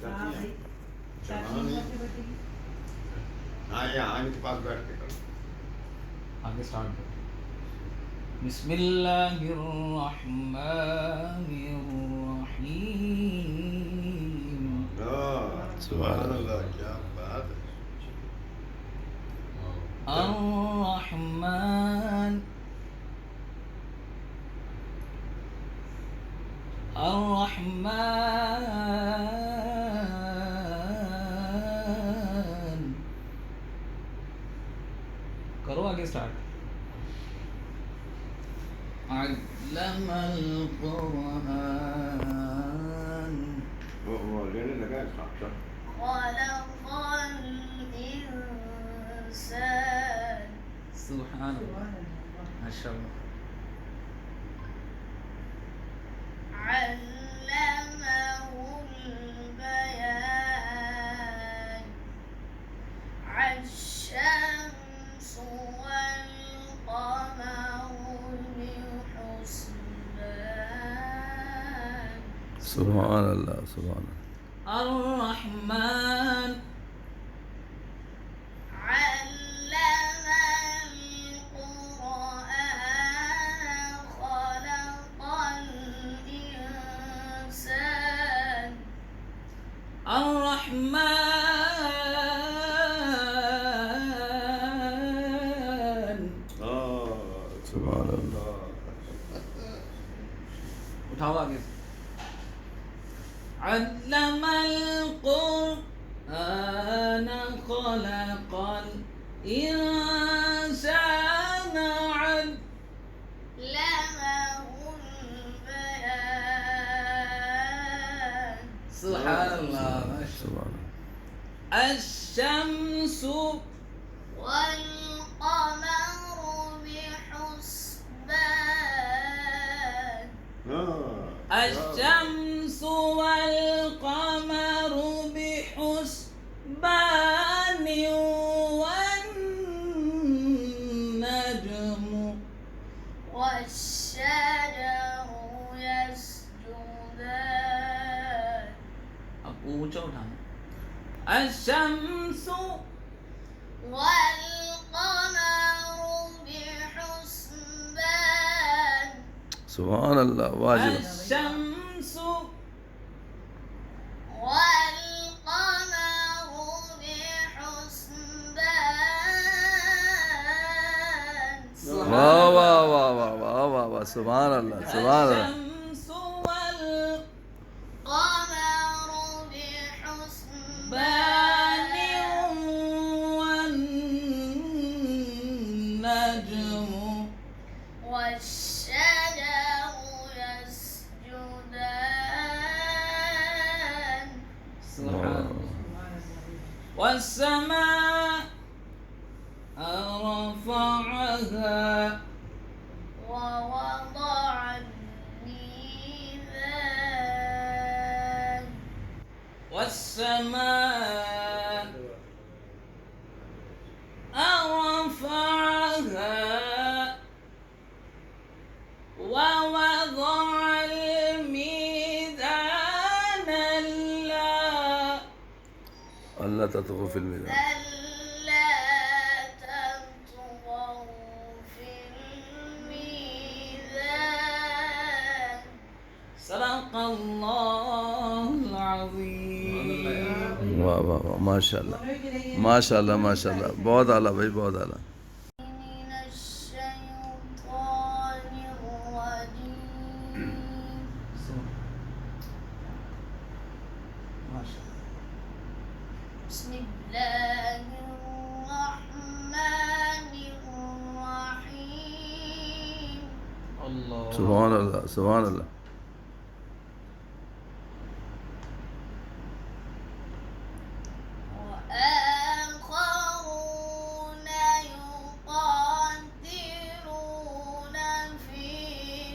हाँ भाई चार्जिंग करके बैठेगी हाँ यहाँ आने के पास बैठ के करो आगे स्टार्ट करो बिस्मिल्लाहिर्रहमानिर्रहीम सुभान अल्लाह क्या बात है अर्रहमान अर्रहमान करो आगे स्टार्ट अल्लमल कुरआन वो लेने लगा है साक्षर خلق الإنسان सुभान अल्लाह माशाअल्लाह علمه البيان الشمس والقمر بحسبان سبحان الله سبحان الله الرحمن علم القرآن خلق الإنسان الرحمن سبحان الله उठाओ आगे علم القرآن خلق الإنسان علمه البيان سبحان الله سبحان الله الشمس والقمر بحسبان الشمس والقمر بحسبان والنجم والشجر يسجدان अब ऊंचा उठाना الشمس والقمر بحسبان سبحان الله واجب الشمس والقمر بحسبان वाह वाह वाह वाह वाह वाह वाह सुभान अल्लाह सुभान अल्लाह الشمس والقمر بحسبان والنجم والشجر يسجدان سبحان الله والسماء رفعها ووضع الميزان والسماء رفعها ووضع الميزان अल्लाह तत्गू फिल मीज़ान ألا تطغوا في الميزان صدق الله العظيم वाह वाह वाह माशाल्लाह माशाल्लाह माशाल्लाह बहुत आला भाई बहुत आला من الشيطان الرجيم ما شاء الله بسم الله الرحمن الرحيم الله सुभान अल्लाह सुभान अल्लाह وآخرون يقاتلون في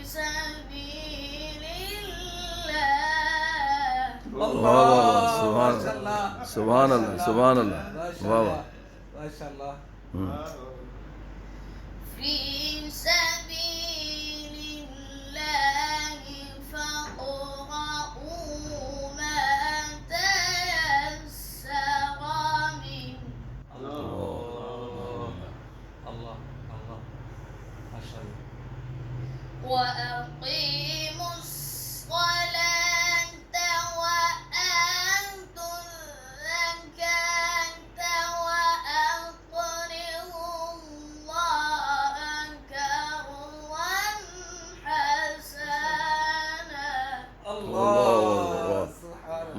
سبيل الله वाह वाह वाह सुभान माशाल्लाह सुभान अल्लाह सुभान अल्लाह वाह वाह माशाल्लाह في سبيل الله فاقرؤوا ما تيسر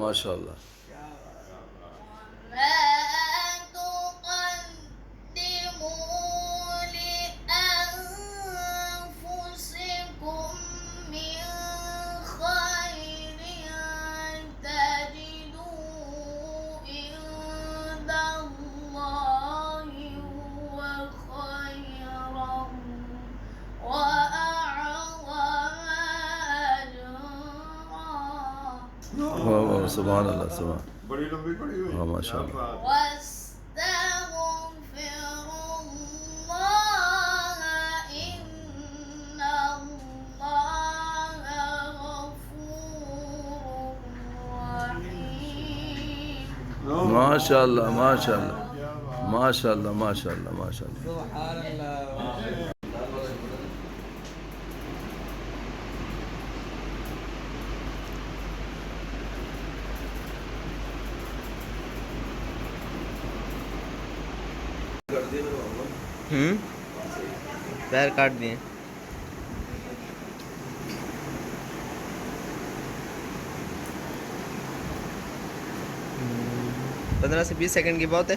माशाल्लाह। وما تقدموا لأنفسكم من خير تجدوه عند الله هو خيرا وأعظم أجرا वाह वाह सुभान अल्लाह सुभान। बड़ी लंबी पड़ी हुई हाँ, माशाअल्लाह। क्या बात है। واستغفروا الله إن الله غفور رحيم माशाल्लाह माशाल्लाह क्या बात है। माशाल्लाह माशाल्लाह माशाल्लाह। सुभान अल्लाह। पैर काट दिए। 15 से 20 सेकंड की बहुत है।